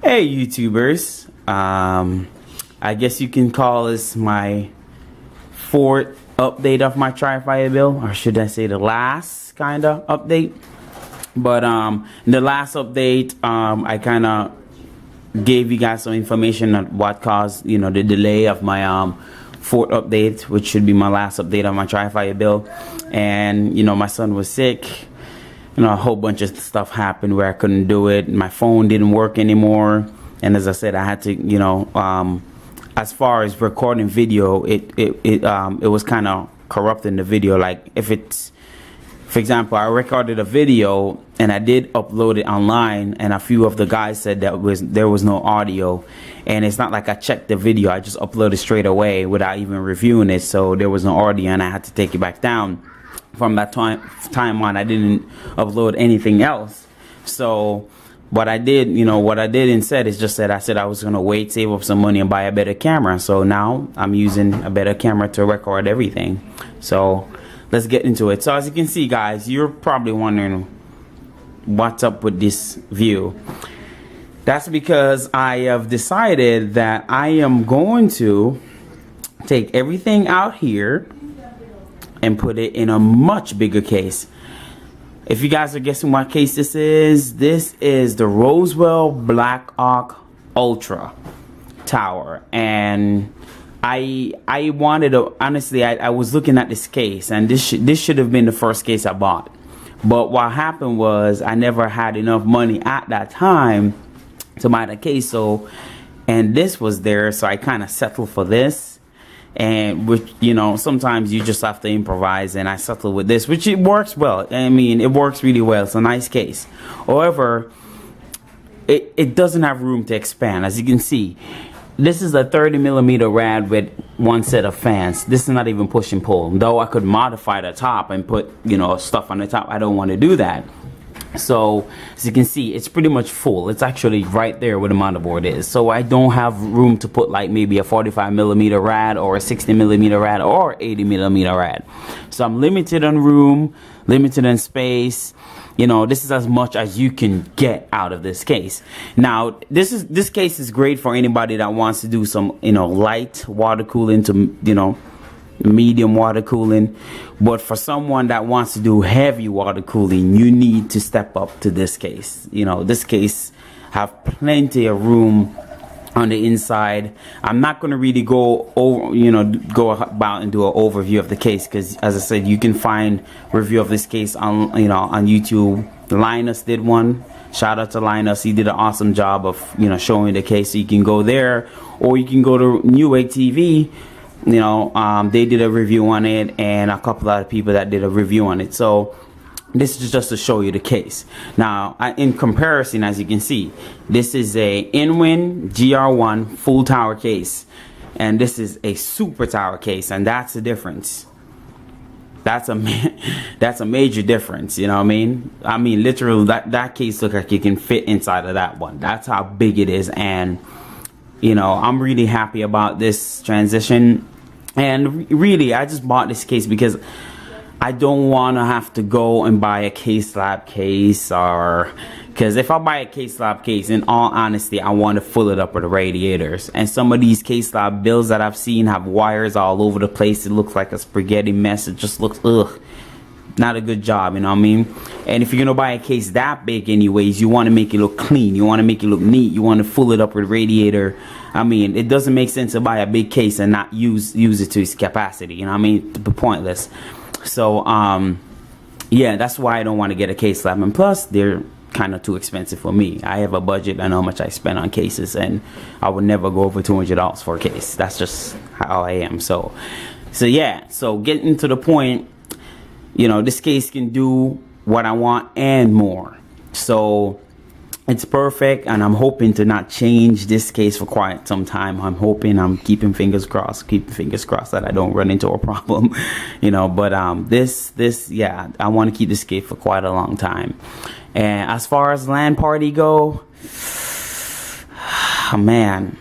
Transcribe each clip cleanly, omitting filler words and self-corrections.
Hey YouTubers, I guess you can call this my fourth update of my Trifire build, or should I say the last kind of update. But in the last update, I kind of gave you guys some information on what caused, the delay of my fourth update, which should be my last update on my Trifire build. And my son was sick. A whole bunch of stuff happened where I couldn't do it. My phone didn't work anymore, and as I said, I had to, as far as recording video, it was kind of corrupting the video. Like if it's, for example, I recorded a video and I did upload it online, and a few of the guys said that there was no audio, and it's not like I checked the video. I just uploaded straight away without even reviewing it, so there was no audio, and I had to take it back down. From that time on, I didn't upload anything else. So what I did, instead is just that I said I was gonna wait, save up some money, and buy a better camera. So now I'm using a better camera to record everything. So let's get into it. So as you can see, guys, you're probably wondering what's up with this view. That's because I have decided that I am going to take everything out here and put it in a much bigger case. If you guys are guessing what case this is the Roswell Black Hawk Ultra Tower. And I wanted to, honestly, I was looking at this case, and this should have been the first case I bought. But what happened was I never had enough money at that time to buy the case, and this was there, so I kind of settled for this. And which, sometimes you just have to improvise, and I settled with this, which it works well. I mean, it works really well. It's a nice case. However, it doesn't have room to expand. As you can see, this is a 30mm rad with one set of fans. This is not even push and pull. Though I could modify the top and put, stuff on the top, I don't want to do that. So as you can see, it's pretty much full. It's actually right there where the motherboard is. So I don't have room to put like maybe a 45mm rad or a 60mm rad or 80mm rad. So I'm limited on room, limited in space. This is as much as you can get out of this case. Now this case is great for anybody that wants to do some light water cooling to medium water cooling. But for someone that wants to do heavy water cooling, you need to step up to this case. This case have plenty of room on the inside. I'm not going to really go over, go about and do an overview of the case, because as I said, you can find review of this case on on YouTube. Linus did one. Shout out to Linus. He did an awesome job of showing the case. So you can go there, or you can go to Newegg TV. They did a review on it, and a couple other people that did a review on it. So this is just to show you the case. Now in comparison, as you can see, this is a InWin GR1 full tower case, and this is a super tower case, and that's the difference. That's a major difference. I mean literally that case looks like it can fit inside of that one. That's how big it is. And I'm really happy about this transition. And really, I just bought this case because I don't want to have to go and buy a K-slab case, or because if I buy a K-slab case, in all honesty, I want to fill it up with the radiators. And some of these K-slab builds that I've seen have wires all over the place. It looks like a spaghetti mess. It just looks not a good job, you know what I mean? And if you're gonna buy a case that big anyways, you want to make it look clean, you want to make it look neat, you want to fill it up with radiator. I mean, it doesn't make sense to buy a big case and not use it to its capacity, you know what I mean? It'd be pointless. So yeah, that's why I don't want to get a case slab, and plus they're kind of too expensive for me. I have a budget. I know how much I spend on cases, and I would never go over $200 for a case. That's just how I am. So yeah, so getting to the point, this case can do what I want and more. So it's perfect, and I'm hoping to not change this case for quite some time. I'm keeping fingers crossed that I don't run into a problem, but this yeah, I want to keep this case for quite a long time. And as far as LAN party go, man,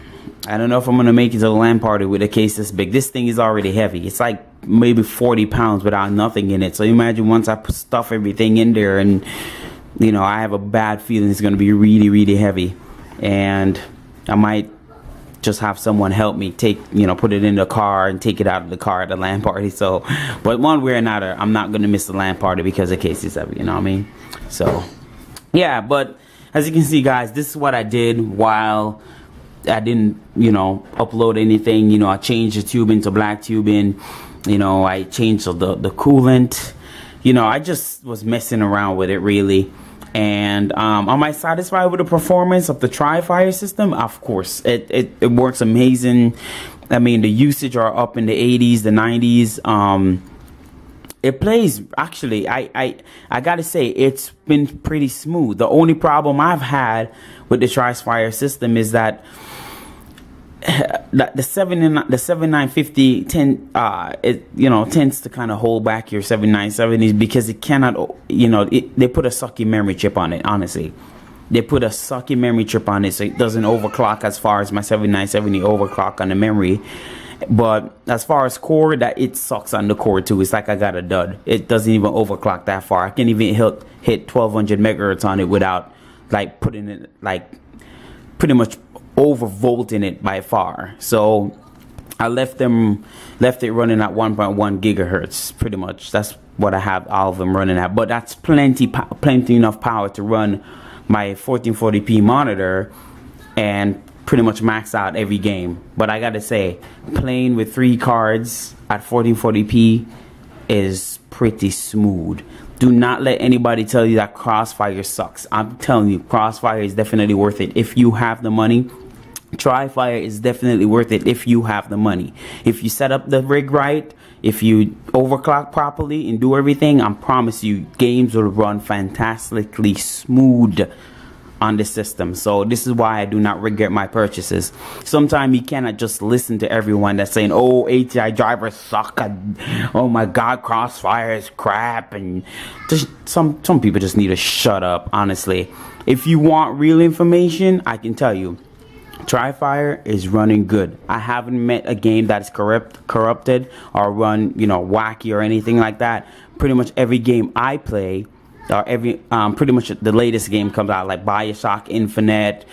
I don't know if I'm gonna make it to a LAN party with a case this big. This thing is already heavy. It's like maybe 40 pounds without nothing in it. So imagine once I stuff everything in there, and I have a bad feeling it's gonna be really, really heavy. and I might just have someone help me take, put it in the car and take it out of the car at the LAN party. So, but one way or another, I'm not gonna miss the LAN party because of KC7, you know what I mean? So, yeah, but as you can see, guys, this is what I did while I didn't, upload anything. I changed the tubing to black tubing. I changed the coolant. I just was messing around with it, really. And am I satisfied with the performance of the Trifire system? Of course, it works amazing. I mean, the usage are up in the 80s, the 90s. It plays, actually, I gotta say, it's been pretty smooth. The only problem I've had with the Trifire system is that the 7950 tends to kind of hold back your 7970s because it cannot, they put a sucky memory chip on it. Honestly, they put a sucky memory chip on it, so it doesn't overclock as far as my 7970 overclock on the memory. But as far as core, that it sucks on the core too. It's like I got a dud. It doesn't even overclock that far. I can't even hit 1200 megahertz on it without like putting it, like pretty much overvolting it by far. So I left it running at 1.1 gigahertz pretty much. That's what I have all of them running at, but that's plenty enough power to run my 1440p monitor and pretty much max out every game. But I gotta say, playing with 3 cards at 1440p is pretty smooth. Do not let anybody tell you that Crossfire sucks. I'm telling you, Crossfire is definitely worth it if you have the money. Trifire is definitely worth it if you have the money. If you set up the rig right, if you overclock properly and do everything, I promise you games will run fantastically smooth on the system. So this is why I do not regret my purchases. Sometimes you cannot just listen to everyone that's saying, oh, ATI drivers suck, oh my god, Crossfire is crap, and just some people just need to shut up. Honestly, if you want real information, I can tell you Trifire is running good. I haven't met a game that's corrupted or run, wacky or anything like that. Pretty much every game I play, or pretty much the latest game comes out, like BioShock Infinite,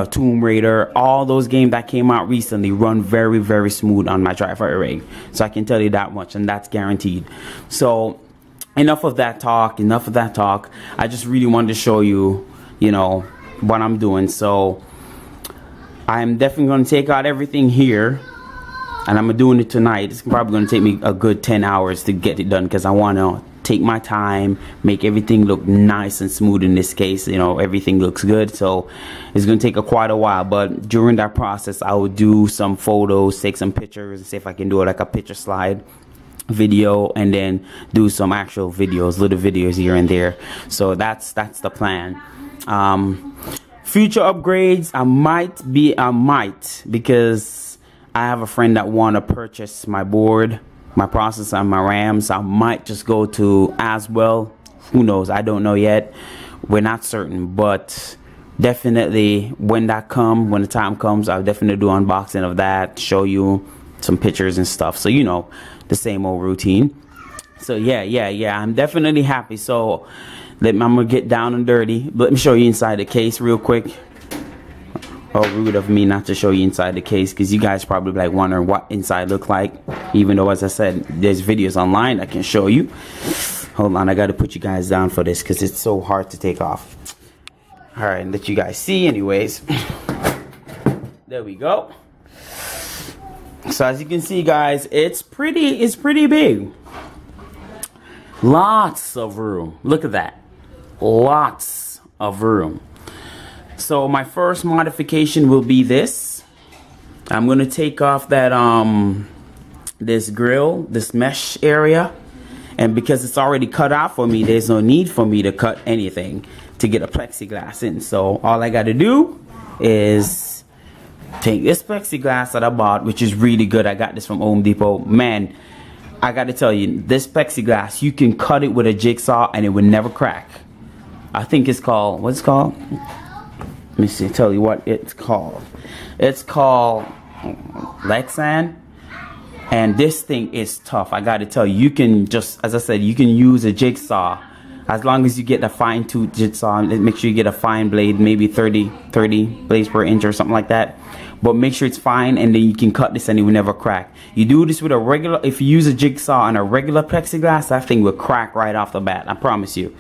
Tomb Raider, all those games that came out recently run very, very smooth on my Trifire rig. So I can tell you that much, and that's guaranteed. So enough of that talk. I just really wanted to show you, what I'm doing. So I'm definitely going to take out everything here, and I'm doing it tonight. It's probably going to take me a good 10 hours to get it done because I want to take my time, make everything look nice and smooth. In this case, everything looks good, so it's going to take quite a while. But during that process, I will do some photos, take some pictures, and see if I can do it like a picture slide video, and then do some actual videos, little videos here and there. So that's the plan. Future upgrades, I might, because I have a friend that want to purchase my board, my processor, and my RAM. So I might just go to Aswell. Who knows? I don't know yet. We're not certain, but definitely when the time comes, I'll definitely do unboxing of that, show you some pictures and stuff. So the same old routine. So yeah, I'm definitely happy. So I'm gonna get down and dirty. Let me show you inside the case real quick. Oh, rude of me not to show you inside the case, because you guys probably like wondering what inside look like, even though, as I said, there's videos online that can show you. Hold on, I gotta put you guys down for this because it's so hard to take off. All right, let you guys see anyways. There we go. So as you can see, guys, it's pretty big. Lots of room. Look at that. Lots of room. So my first modification will be this. I'm going to take off that this grill, this mesh area, and because it's already cut out for me, there's no need for me to cut anything to get a plexiglass in. So all I got to do is take this plexiglass that I bought, which is really good. I got this from Home Depot. Man, I got to tell you, this plexiglass, you can cut it with a jigsaw and it would never crack. I think it's called, what's it called? Let me see, tell you what it's called. It's called Lexan. And this thing is tough. I got to tell you, you can just, as I said, you can use a jigsaw As long as you get a fine tooth jigsaw, make sure you get a fine blade, maybe 30 blades per inch or something like that. But make sure it's fine, and then you can cut this and it will never crack. You do this with a regular, if you use a jigsaw on a regular plexiglass, that thing will crack right off the bat. I promise you.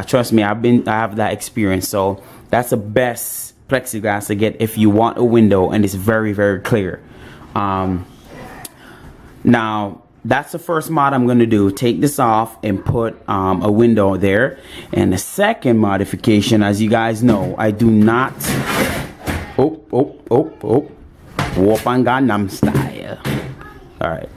Trust me, I have that experience. So that's the best plexiglass to get if you want a window and it's very, very clear. Now that's the first mod I'm going to do. Take this off and put a window there. And the second modification, as you guys know, I do not Whoop-an Gangnam Style. Alright.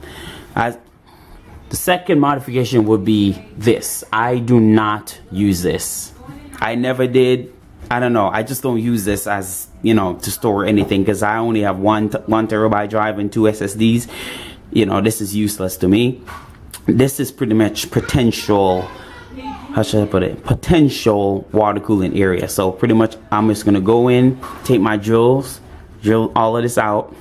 The second modification would be this. I do not use this. I never did. I don't know. I just don't use this as, you know, to store anything, because I only have one terabyte drive and 2 SSDs. You know, this is useless to me. This is pretty much potential, how should I put it, potential water cooling area. So pretty much I'm just gonna go in, take my drill all of this out,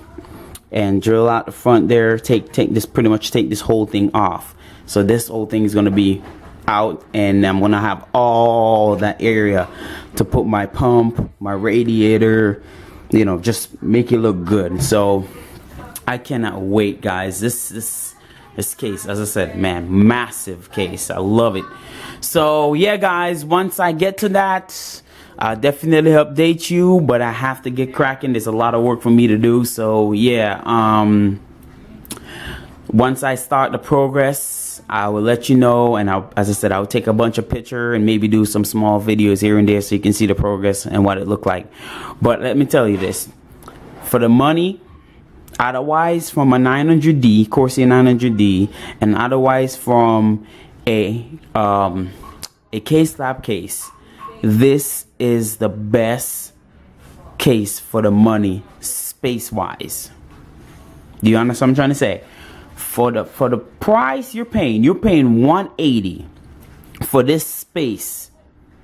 and drill out the front there. Take this, pretty much take this whole thing off. So this whole thing is gonna be out, and I'm gonna have all that area to put my pump, my radiator, you know, just make it look good. So I cannot wait, guys. This case, as I said, man, massive case. I love it. So yeah, guys, once I get to that, I'll definitely update you, but I have to get cracking. There's a lot of work for me to do. So yeah, once I start the progress, I will let you know, and as I said, I'll take a bunch of pictures and maybe do some small videos here and there so you can see the progress and what it looked like. But let me tell you this, for the money, otherwise from a 900D, Corsair 900D, and otherwise from a K-Slab case, this is the best case for the money, space wise. Do you understand what I'm trying to say? For the price you're paying $180 for this space,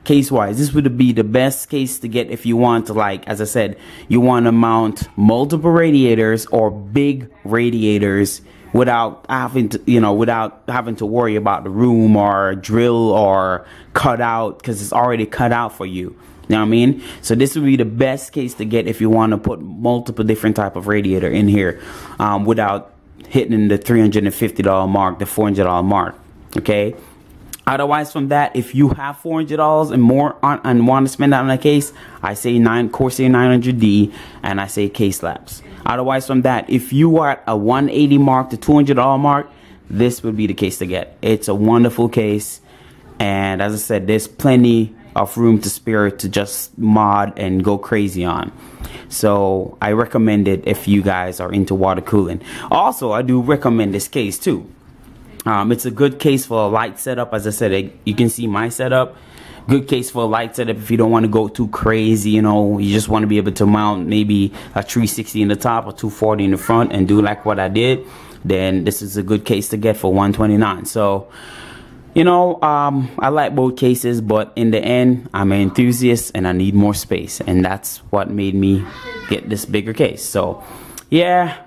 case wise. This would be the best case to get if you want to, like, as I said, you want to mount multiple radiators or big radiators without having to, you know, without having to worry about the room or drill or cut out, because it's already cut out for you. You know what I mean? So this would be the best case to get if you want to put multiple different type of radiator in here, without hitting the $350 mark, the $400 mark. Okay. Otherwise, from that, if you have $400 and more and want to spend that on a case, I say Corsair 900D, and I say K-Slabs. Otherwise, from that, if you are at a 180 mark to $200 mark, this would be the case to get. It's a wonderful case, and as I said, there's plenty of room to spare to just mod and go crazy on. So I recommend it if you guys are into water cooling. Also, I do recommend this case too. It's a good case for a light setup. As I said, you can see my setup. Good case for a light setup if you don't want to go too crazy, you know, you just want to be able to mount maybe a 360 in the top or 240 in the front and do like what I did. Then this is a good case to get for $129. So, you know, I like both cases, but in the end, I'm an enthusiast and I need more space, and that's what made me get this bigger case. So yeah,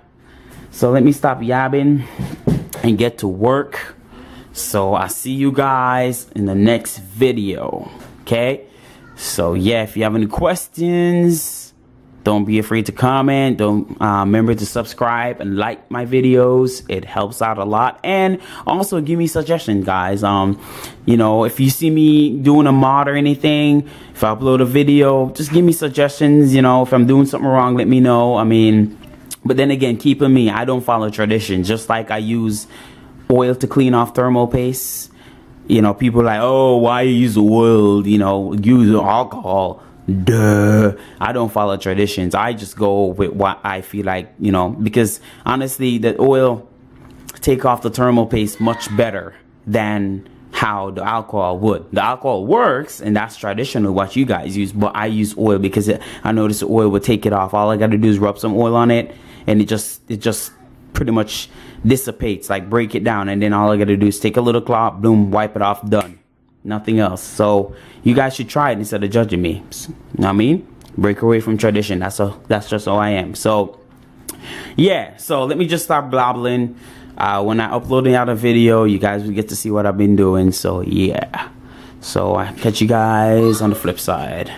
so let me stop yabbing and get to work. So I'll see you guys in the next video. Okay, so yeah, if you have any questions, don't be afraid to comment. Don't remember to subscribe and like my videos. It helps out a lot. And also give me suggestions, guys. You know, if you see me doing a mod or anything, if I upload a video, just give me suggestions. You know, if I'm doing something wrong, let me know. I mean, but then again, keep in me, I don't follow tradition. Just like I use oil to clean off thermal paste. You know, people are like, oh, why you use oil? You know, use alcohol. Duh. I don't follow traditions. I just go with what I feel like, you know, because honestly, the oil take off the thermal paste much better than how the alcohol would. The alcohol works, and that's traditional what you guys use, but I use oil because I noticed the oil would take it off. All I got to do is rub some oil on it, and it just pretty much dissipates, like break it down, and then all I got to do is take a little cloth, boom, wipe it off, done. Nothing else. So you guys should try it instead of judging me. You know what I mean? Break away from tradition. That's just how I am. So yeah, so let me just start blabbling. When I upload out a video, you guys will get to see what I've been doing. So yeah, So I catch you guys on the flip side.